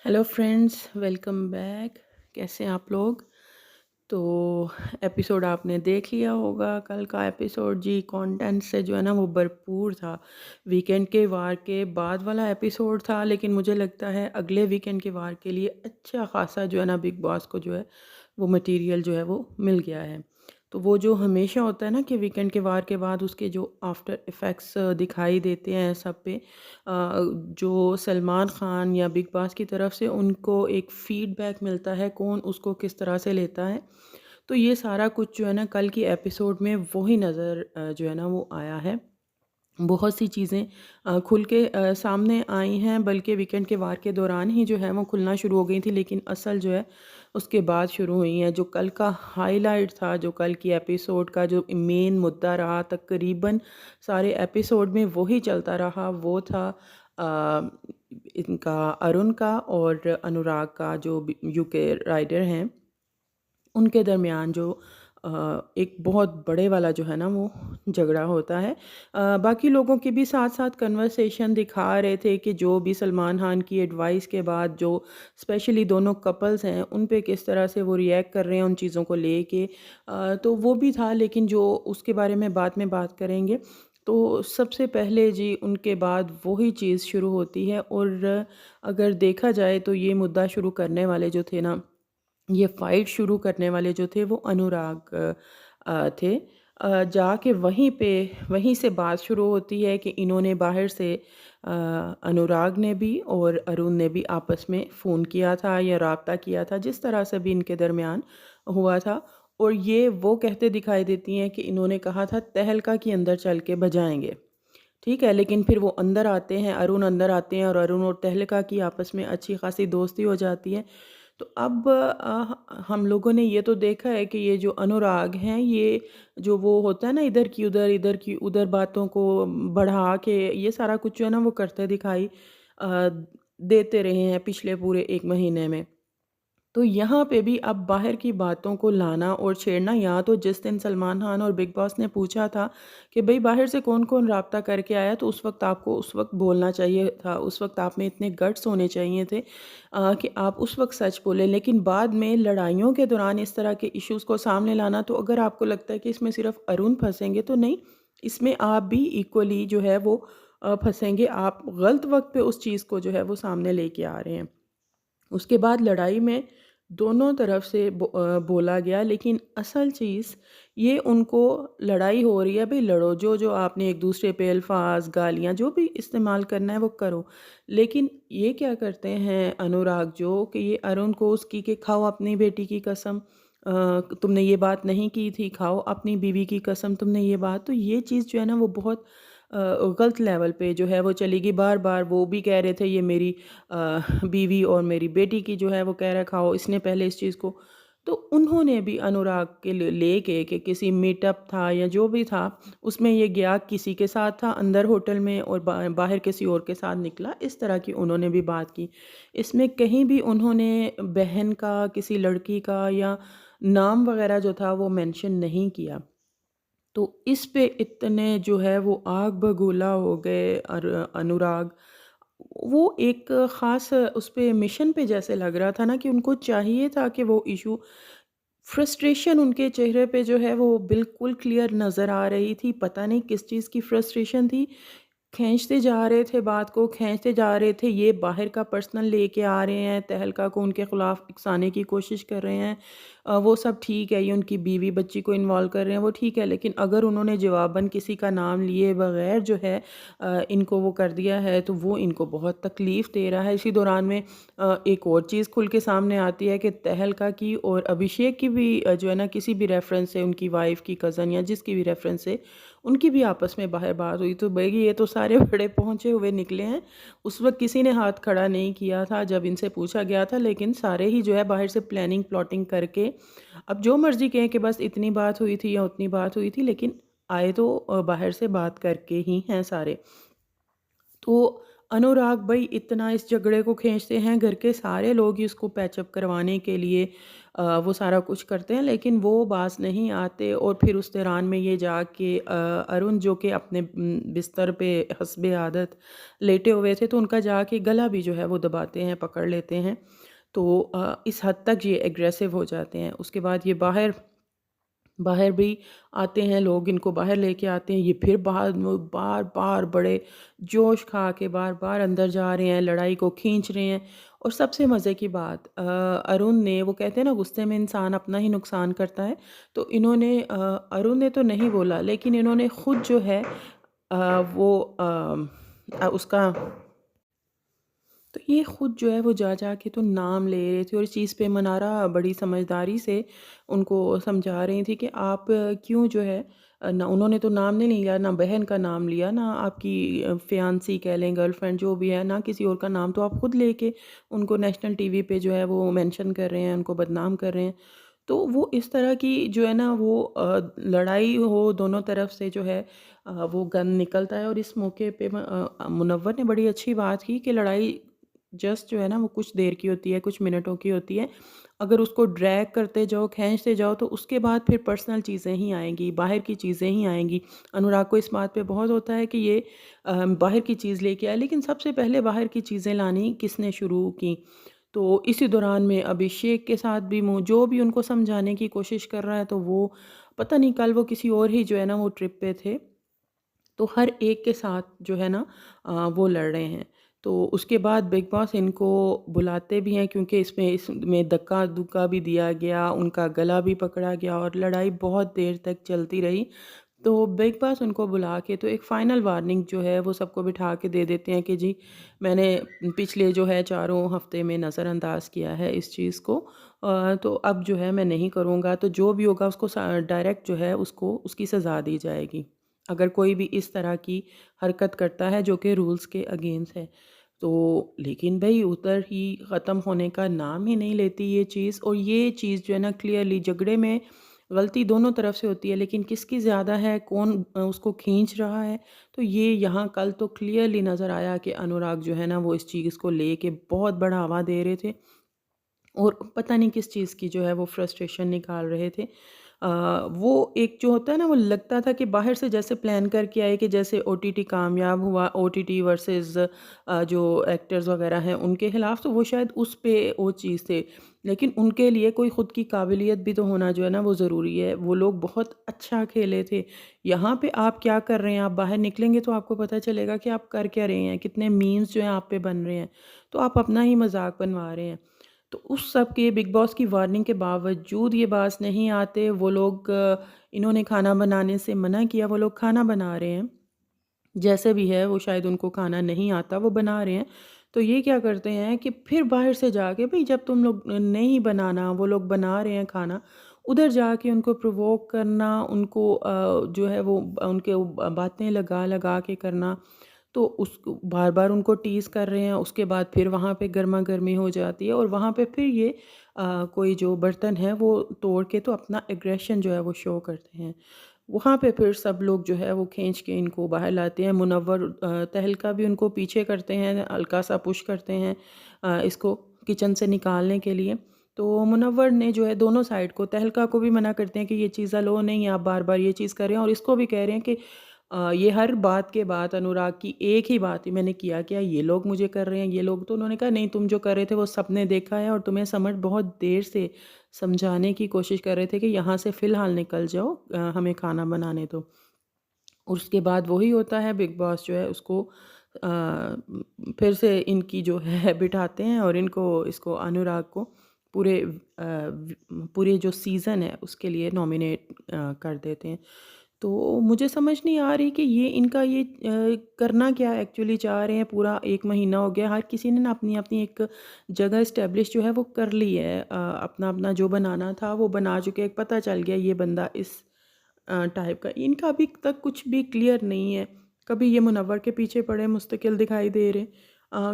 Hello friends, welcome back. कैसे हैं आप लोग? तो एपिसोड आपने देख लिया होगा। कल का एपिसोड जी कंटेंट से जो है ना वो भरपूर था। वीकेंड के वार के बाद वाला एपिसोड था, लेकिन मुझे लगता है अगले वीकेंड के वार के लिए अच्छा खासा जो है ना बिग बॉस को जो है वो मटेरियल जो है वो मिल गया है। तो वो जो हमेशा होता है ना कि वीकेंड के वार के बाद उसके जो आफ्टर इफ़ेक्ट्स दिखाई देते हैं सब पे, जो सलमान ख़ान या बिग बॉस की तरफ से उनको एक फ़ीडबैक मिलता है, कौन उसको किस तरह से लेता है। तो ये सारा कुछ जो है ना कल की एपिसोड में वही नज़र जो है ना वो आया है। बहुत सी चीज़ें खुल के सामने आई हैं, बल्कि वीकेंड के वार के दौरान ही जो है वो खुलना शुरू हो गई थी, लेकिन असल जो है उसके बाद शुरू हुई हैं। जो कल का हाइलाइट था, जो कल की एपिसोड का जो मेन मुद्दा रहा, तकरीबन सारे एपिसोड में वही चलता रहा, वो था अ, इनका अरुण का और अनुराग का, जो यूके राइडर हैं, उनके दरमियान जो एक बहुत बड़े वाला जो है ना वो झगड़ा होता है। बाकी लोगों के भी साथ साथ कन्वर्सेशन दिखा रहे थे कि जो भी सलमान खान की एडवाइस के बाद जो स्पेशली दोनों कपल्स हैं उन पे किस तरह से वो रिएक्ट कर रहे हैं उन चीज़ों को लेके। तो वो भी था, लेकिन जो उसके बारे में बात करेंगे। तो सबसे पहले जी उनके बाद वही चीज़ शुरू होती है, और अगर देखा जाए तो ये मुद्दा शुरू करने वाले जो थे ना, ये फ़ाइट शुरू करने वाले जो थे वो अनुराग थे। जाके वहीं से बात शुरू होती है कि इन्होंने बाहर से अनुराग ने भी और अरुण ने भी आपस में फ़ोन किया था या राब्ता किया था, जिस तरह से भी इनके दरमियान हुआ था। और ये वो कहते दिखाई देती हैं कि इन्होंने कहा था तहलका के अंदर चल के बजाएँगे। ठीक है, लेकिन फिर वो अंदर आते हैं, अरुण अंदर आते हैं और अरुण और तहलका की आपस में अच्छी खासी दोस्ती हो जाती है। तो अब हम लोगों ने ये तो देखा है कि ये जो अनुराग हैं, ये जो वो होता है ना इधर की उधर बातों को बढ़ा के ये सारा कुछ जो है ना वो करते दिखाई अ, देते रहे हैं पिछले पूरे 1 महीने में। तो यहाँ पे भी अब बाहर की बातों को लाना और छेड़ना, या तो जिस दिन सलमान खान और बिग बॉस ने पूछा था कि भई बाहर से कौन-कौन राब्ता करके आया, तो उस वक़्त आपको उस वक़्त बोलना चाहिए था। उस वक़्त आप में इतने गट्स होने चाहिए थे कि आप उस वक़्त सच बोले। लेकिन बाद में लड़ाइयों के दौरान इस तरह के इश्यूज़ को सामने लाना, तो अगर आपको लगता है कि इसमें सिर्फ़ अरुण फँसेंगे, तो नहीं, इसमें आप भी इक्वली जो है वो फँसेंगे। आप गलत वक़्त पे उस चीज़ को जो है वो सामने लेके आ रहे हैं। उसके बाद लड़ाई में दोनों तरफ से बोला गया, लेकिन असल चीज़ ये उनको लड़ाई हो रही है, भई लड़ो, जो आपने एक दूसरे पे अल्फाज, गालियाँ जो भी इस्तेमाल करना है वो करो। लेकिन ये क्या करते हैं अनुराग, जो कि ये अरुण को उसकी कि खाओ अपनी बेटी की कसम, तुमने ये बात नहीं की थी, खाओ अपनी बीवी की कसम तुमने ये बात। तो ये चीज़ जो है ना वो बहुत गलत लेवल पे जो है वो चलेगी। बार-बार वो भी कह रहे थे ये मेरी बीवी और मेरी बेटी की जो है वो कह रखा हो इसने पहले इस चीज़ को। तो उन्होंने भी अनुराग के लेके कि किसी मीटअप था या जो भी था, उसमें ये गया, किसी के साथ था अंदर होटल में और बाहर किसी और के साथ निकला, इस तरह की उन्होंने भी बात की। इसमें कहीं भी उन्होंने बहन का, किसी लड़की का या नाम वग़ैरह जो था वो मेंशन नहीं किया। तो इस पे इतने जो है वो आग बबूला हो गए अनुराग। वो एक ख़ास उस पे मिशन पे जैसे लग रहा था ना कि उनको चाहिए था कि वो इशू, फ्रस्ट्रेशन उनके चेहरे पे जो है वो बिल्कुल क्लियर नज़र आ रही थी। पता नहीं किस चीज़ की फ्रस्ट्रेशन थी। खींचते जा रहे थे बात को, खींचते जा रहे थे, ये बाहर का पर्सनल लेके आ रहे हैं, तहलका को उनके खिलाफ उकसाने की कोशिश कर रहे हैं। वो सब ठीक है, ये उनकी बीवी बच्ची को इन्वॉल्व कर रहे हैं, वो ठीक है, लेकिन अगर उन्होंने जवाबन किसी का नाम लिए बगैर जो है इनको वो कर दिया है, तो वो इनको बहुत तकलीफ़ दे रहा है। इसी दौरान में एक और चीज़ खुल के सामने आती है कि तहलका की और अभिषेक की भी जो है ना किसी भी रेफ़रेंस से, उनकी वाइफ़ की कज़न या जिसकी भी रेफ़रेंस से उनकी भी आपस में बाहर बात हुई। तो भई ये तो सारे बड़े पहुँचे हुए निकले हैं। उस वक़्त किसी ने हाथ खड़ा नहीं किया था जब इनसे पूछा गया था, लेकिन सारे ही जो है बाहर से प्लानिंग प्लॉटिंग करके, अब जो मर्ज़ी कहें कि बस इतनी बात हुई थी या उतनी बात हुई थी, लेकिन आए तो बाहर से बात करके ही हैं सारे। तो अनुराग भाई इतना इस झगड़े को खींचते हैं, घर के सारे लोग ही उसको पैचअप करवाने के लिए वो सारा कुछ करते हैं, लेकिन वो बाज नहीं आते। और फिर उस दौरान में ये जाके अरुण जो कि अपने बिस्तर पे हस्बे आदत लेटे हुए थे, तो उनका जाके गला भी जो है वो दबाते हैं, पकड़ लेते हैं। तो इस हद तक ये एग्रेसिव हो जाते हैं। उसके बाद ये बाहर बाहर भी आते हैं लोग, इनको बाहर लेके आते हैं, ये फिर बाहर बार बार बड़े जोश खा के बार बार अंदर जा रहे हैं, लड़ाई को खींच रहे हैं। और सबसे मज़े की बात, अरुण ने, वो कहते हैं ना गुस्से में इंसान अपना ही नुकसान करता है, तो इन्होंने अरुण ने तो नहीं बोला, लेकिन इन्होंने खुद जो है वो उसका, तो ये खुद जो है वो जा जा के तो नाम ले रहे थे। और इस चीज़ पे मनारा बड़ी समझदारी से उनको समझा रही थी कि आप क्यों जो है ना, उन्होंने तो नाम नहीं लिया, ना बहन का नाम लिया, ना आपकी फियांसी कह लें, गर्लफ्रेंड जो भी है, ना किसी और का नाम, तो आप खुद लेके उनको नेशनल टीवी पे जो है वो मेंशन कर रहे हैं, उनको बदनाम कर रहे हैं। तो वो इस तरह की जो है ना वो लड़ाई हो दोनों तरफ से जो है वो गन निकलता है। और इस मौके पे मुनव्वर ने बड़ी अच्छी बात की कि लड़ाई जस्ट जो है ना वो कुछ देर की होती है, कुछ मिनटों की होती है। अगर उसको ड्रैग करते जाओ, खींचते जाओ, तो उसके बाद फिर पर्सनल चीज़ें ही आएँगी, बाहर की चीज़ें ही आएँगी। अनुराग को इस बात पे बहुत होता है कि ये बाहर की चीज़ लेके आए, लेकिन सबसे पहले बाहर की चीज़ें लानी किसने शुरू की? तो इसी दौरान में अभिषेक के साथ भी मुँह जो भी उनको समझाने की कोशिश कर रहा है, तो वो पता नहीं कल वो किसी और ही जो है ना वो ट्रिप पे थे। तो हर एक के साथ जो है ना वो लड़ रहे हैं। तो उसके बाद बिग बॉस इनको बुलाते भी हैं, क्योंकि इसमें धक्का-धुक्का भी दिया गया, उनका गला भी पकड़ा गया और लड़ाई बहुत देर तक चलती रही। तो बिग बॉस उनको बुला के तो एक फ़ाइनल वार्निंग जो है वो सबको बिठा के दे देते हैं कि जी, मैंने पिछले जो है चारों हफ़्ते में नज़रअंदाज़ किया है इस चीज़ को, तो अब जो है मैं नहीं करूँगा, तो जो भी होगा उसको डायरेक्ट जो है उसको उसकी सज़ा दी जाएगी। अगर कोई भी इस तरह की हरकत करता है जो कि रूल्स के अगेंस्ट है। तो लेकिन भई उधर ही ख़त्म होने का नाम ही नहीं लेती ये चीज़। और ये चीज़ जो है ना क्लियरली झगड़े में गलती दोनों तरफ से होती है, लेकिन किसकी ज़्यादा है, कौन उसको खींच रहा है, तो ये यहाँ कल तो क्लियरली नज़र आया कि अनुराग जो है ना वो इस चीज़ को लेके बहुत बढ़ावा दे रहे थे और पता नहीं किस चीज़ की जो है वो फ्रस्ट्रेशन निकाल रहे थे। वो एक जो होता है ना, वो लगता था कि बाहर से जैसे प्लान करके आए कि जैसे ओटीटी कामयाब हुआ, ओटीटी वर्सेस जो एक्टर्स वगैरह हैं उनके खिलाफ, तो वो शायद उस पे वो चीज़ थे। लेकिन उनके लिए कोई ख़ुद की काबिलियत भी तो होना जो है ना वो ज़रूरी है। वो लोग बहुत अच्छा खेले थे। यहाँ पे आप क्या कर रहे हैं, आप बाहर निकलेंगे तो आपको पता चलेगा कि आप कर क्या रहे हैं, कितने मीम्स जो हैं आप पे बन रहे हैं। तो आप अपना ही मज़ाक बनवा रहे हैं। तो उस सब के बिग बॉस की वार्निंग के बावजूद ये बाज़ नहीं आते। वो लोग इन्होंने खाना बनाने से मना किया, वो लोग खाना बना रहे हैं। जैसे भी है वो शायद उनको खाना नहीं आता, वो बना रहे हैं। तो ये क्या करते हैं कि फिर बाहर से जाके, भई जब तुम लोग नहीं बनाना, वो लोग बना रहे हैं खाना, उधर जाके उनको प्रोवोक करना, उनको जो है वो उनके बातें लगा लगा के करना। तो उस बार-बार उनको टीज़ कर रहे हैं, उसके बाद फिर वहाँ पे गरमा-गर्मी हो जाती है और वहाँ पे फिर ये कोई जो बर्तन है वो तोड़ के तो अपना एग्रेशन जो है वो शो करते हैं। वहाँ पे फिर सब लोग जो है वो खींच के इनको बाहर लाते हैं। मुनव्वर तहलका भी उनको पीछे करते हैं, हल्का-सा पुश करते हैं इसको किचन से निकालने के लिए। तो मुनव्वर ने जो है दोनों साइड को, तहलका को भी मना करते हैं कि ये चीज़ अलाउ नहीं है, आप बार-बार ये चीज़ कर रहे हैं, और इसको भी कह रहे हैं कि ये हर बात के बाद अनुराग की एक ही बात है, मैंने किया क्या, ये लोग मुझे कर रहे हैं, ये लोग। तो उन्होंने कहा नहीं, तुम जो कर रहे थे वो सबने देखा है और तुम्हें समझ बहुत देर से समझाने की कोशिश कर रहे थे कि यहाँ से फ़िलहाल निकल जाओ, हमें खाना बनाने दो। और उसके बाद वही होता है, बिग बॉस जो है उसको फिर से इनकी जो है बिठाते हैं और इसको अनुराग को पूरे जो सीज़न है उसके लिए नॉमिनेट कर देते हैं। तो मुझे समझ नहीं आ रही कि ये इनका ये करना क्या एक्चुअली चाह रहे हैं। पूरा 1 महीना हो गया, हर किसी ने ना अपनी-अपनी एक जगह एस्टेब्लिश जो है वो कर ली है। अपना-अपना जो बनाना था वो बना चुके हैं, पता चल गया ये बंदा इस टाइप का। इनका अभी तक कुछ भी क्लियर नहीं है। कभी ये मुनव्वर के पीछे पड़े मुस्तकिल दिखाई दे रहे,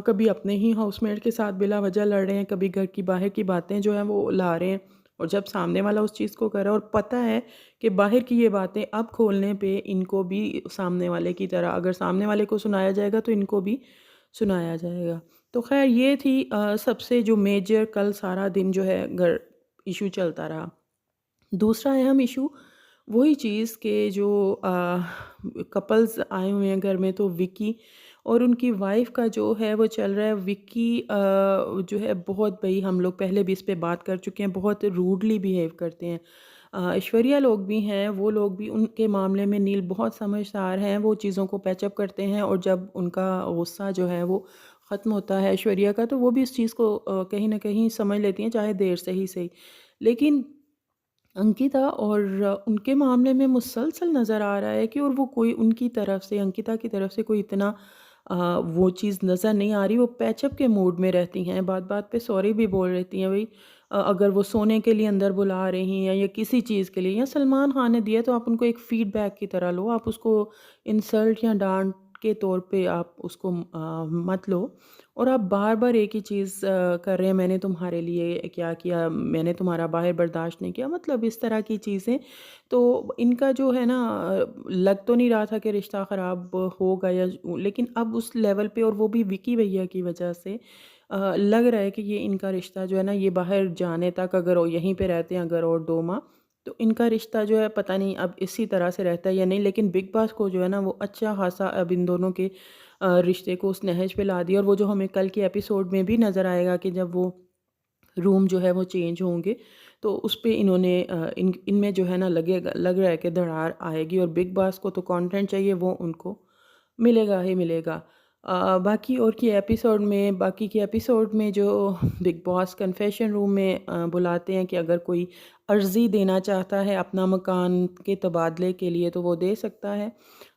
कभी अपने ही हाउसमेट के साथ बिला वजह लड़ रहे हैं, कभी घर की बाहर की बातें जो हैं वो ला रहे हैं। और जब सामने वाला उस चीज़ को कर रहा है और पता है कि बाहर की ये बातें अब खोलने पे इनको भी सामने वाले की तरह, अगर सामने वाले को सुनाया जाएगा तो इनको भी सुनाया जाएगा। तो ख़ैर ये थी सबसे जो मेजर कल सारा दिन जो है घर इशू चलता रहा। दूसरा अहम इशू वही चीज़ के जो कपल्स आए हुए हैं घर में, तो विक्की और उनकी वाइफ़ का जो है वो चल रहा है। विक्की जो है बहुत, भई हम लोग पहले भी इस पे बात कर चुके हैं, बहुत रूडली बिहेव करते हैं। ऐश्वर्या लोग भी हैं, वो लोग भी, उनके मामले में नील बहुत समझदार हैं, वो चीज़ों को पैचअप करते हैं और जब उनका गुस्सा जो है वो ख़त्म होता है ऐश्वर्या का, तो वो भी इस चीज़ को कहीं न कहीं समझ लेती हैं, चाहे देर से ही सही। लेकिन अंकिता और उनके मामले में मुसलसल नज़र आ रहा है कि, और वो कोई उनकी तरफ से, अंकिता की तरफ से कोई इतना वो चीज़ नज़र नहीं आ रही। वो पैचअप के मूड में रहती हैं, बात-बात पे सॉरी भी बोल रहती हैं। भई अगर वो सोने के लिए अंदर बुला रही हैं या किसी चीज़ के लिए, या सलमान खान ने दिया तो आप उनको एक फ़ीडबैक की तरह लो, आप उसको इंसल्ट या डाँट के तौर पे आप उसको मत लो। और आप बार-बार एक ही चीज़ कर रहे हैं, मैंने तुम्हारे लिए क्या किया, मैंने तुम्हारा बाहर बर्दाश्त नहीं किया, मतलब इस तरह की चीज़ें। तो इनका जो है ना लग तो नहीं रहा था कि रिश्ता ख़राब होगा, या लेकिन अब उस लेवल पे, और वो भी विकी भैया की वजह से लग रहा है कि ये इनका रिश्ता जो है ना, ये बाहर जाने तक, अगर वो यहीं पे रहते हैं अगर और 2 माह, तो इनका रिश्ता जो है पता नहीं अब इसी तरह से रहता है या नहीं। लेकिन बिग बॉस को जो है ना वो अच्छा ख़ासा अब इन दोनों के रिश्ते को उस नहज पे ला दिया। और वो जो हमें कल के एपिसोड में भी नज़र आएगा कि जब वो रूम जो है वो चेंज होंगे, तो उस पे इन्होंने इनमें जो है ना लग रहा है कि दरार आएगी, और बिग बॉस को तो कंटेंट चाहिए, वो उनको मिलेगा ही मिलेगा। बाकी और बाकी के एपिसोड में जो बिग बॉस कन्फेशन रूम में बुलाते हैं कि अगर कोई अर्ज़ी देना चाहता है अपना मकान के तबादले के लिए तो वो दे सकता है।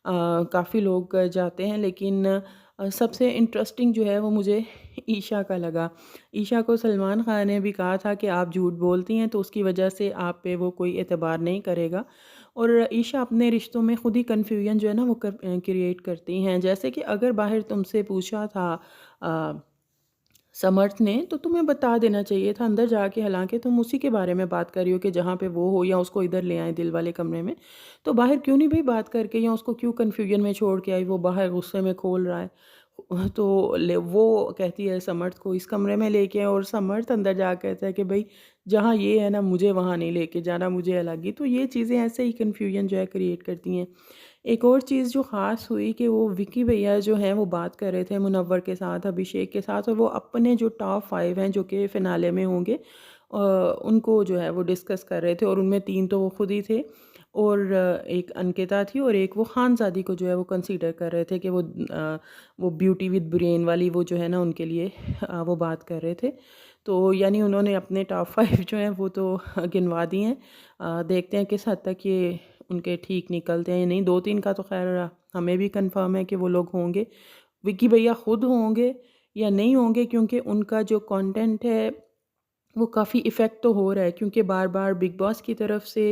काफ़ी लोग जाते हैं, लेकिन सबसे इंटरेस्टिंग जो है वो मुझे ईशा का लगा। ईशा को सलमान खान ने भी कहा था कि आप झूठ बोलती हैं तो उसकी वजह से आप पे वो कोई एतबार नहीं करेगा। और ईशा अपने रिश्तों में खुद ही कन्फ्यूजन जो है ना वो क्रिएट करती हैं। जैसे कि अगर बाहर तुमसे पूछा था अ, समर्थ ने, तो तुम्हें बता देना चाहिए था अंदर जाके, हालाँकि तुम उसी के बारे में बात कर रही हो कि जहाँ पे वो हो, या उसको इधर ले आएँ दिल वाले कमरे में। तो बाहर क्यों नहीं भई बात करके, या उसको क्यों कन्फ्यूजन में छोड़ के आई, वो बाहर गुस्से में खोल रहा है। तो ले वो कहती है समर्थ को इस कमरे में लेके आएँ, और समर्थ अंदर जाके कहता है कि भई जहाँ ये है ना मुझे वहाँ नहीं लेके जाना, मुझे अलग ही। तो ये चीज़ें ऐसे ही कन्फ्यूजन जो है क्रिएट करती हैं। एक और चीज़ जो ख़ास हुई कि वो विक्की भैया जो हैं वो बात कर रहे थे मुनव्वर के साथ, अभिषेक के साथ, और वो अपने जो टॉप 5 हैं जो कि फ़िनाले में होंगे उनको जो है वो डिस्कस कर रहे थे, और उनमें 3 तो वो खुद ही थे, और एक अंकिता थी, और एक वो खानज़ादी को जो है वो कंसीडर कर रहे थे कि वो ब्यूटी विद ब्रेन वाली वो जो है ना उनके लिए वो बात कर रहे थे। तो यानी उन्होंने अपने टॉप 5 जो हैं वो तो गिनवा दिए हैं। देखते हैं किस हद तक ये उनके ठीक निकलते हैं या नहीं। 2-3 का तो ख़ैर हमें भी कन्फ़र्म है कि वो लोग होंगे। विक्की भैया खुद होंगे या नहीं होंगे, क्योंकि उनका जो कंटेंट है वो काफ़ी इफ़ेक्ट तो हो रहा है, क्योंकि बार-बार बिग बॉस की तरफ से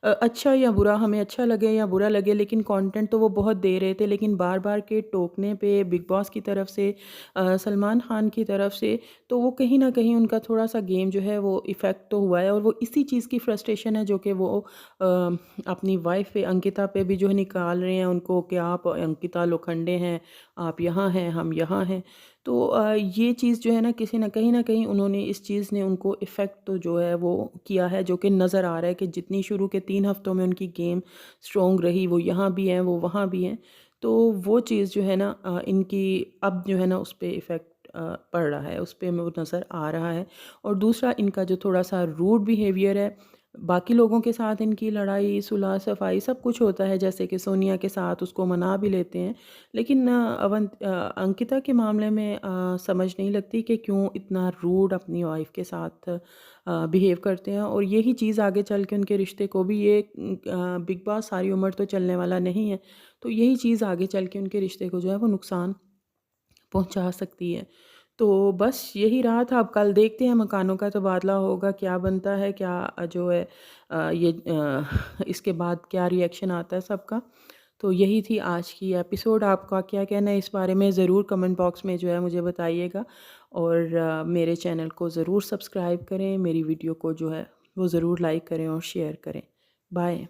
अच्छा या बुरा, हमें अच्छा लगे या बुरा लगे, लेकिन कंटेंट तो वो बहुत दे रहे थे, लेकिन बार-बार के टोकने पे बिग बॉस की तरफ से सलमान खान की तरफ से, तो वो कहीं न कहीं उनका थोड़ा-सा गेम जो है वो इफ़ेक्ट तो हुआ है, और वो इसी चीज़ की फ्रस्ट्रेशन है जो कि वो अपनी वाइफ़ पे, अंकिता पे भी जो है निकाल रहे हैं उनको, कि आप अंकिता लोखंडे हैं, आप यहाँ हैं, हम यहाँ हैं। तो ये चीज़ जो है ना किसी न कहीं न कहीं उन्होंने, इस चीज़ ने उनको इफ़ेक्ट तो जो है वो किया है, जो कि नज़र आ रहा है कि जितनी शुरू के 3 हफ़्तों में उनकी गेम स्ट्रॉन्ग रही, वो यहाँ भी हैं, वो वहाँ भी हैं। तो वो चीज़ जो है ना इनकी अब जो है ना उस पे इफ़ेक्ट पड़ रहा है, उस पे वो नज़र आ रहा है। और दूसरा इनका जो थोड़ा-सा रूड बिहेवियर है, बाकी लोगों के साथ इनकी लड़ाई, सुलह-सफ़ाई सब कुछ होता है, जैसे कि सोनिया के साथ उसको मना भी लेते हैं। लेकिन अंकिता के मामले में समझ नहीं लगती कि क्यों इतना रूड अपनी वाइफ़ के साथ बिहेव करते हैं, और यही चीज़ आगे चल के उनके रिश्ते को भी, ये बिग बॉस सारी उम्र तो चलने वाला नहीं है, तो यही चीज़ आगे चल के उनके रिश्ते को जो है वो नुकसान पहुँचा सकती है। तो बस यही रहा था, अब कल देखते हैं मकानों का तबादला होगा, क्या बनता है, क्या जो है इसके बाद क्या रिएक्शन आता है सबका। तो यही थी आज की एपिसोड। आपका क्या कहना है इस बारे में, ज़रूर कमेंट बॉक्स में जो है मुझे बताइएगा, और मेरे चैनल को ज़रूर सब्सक्राइब करें, मेरी वीडियो को जो है वो ज़रूर लाइक करें और शेयर करें। बाय।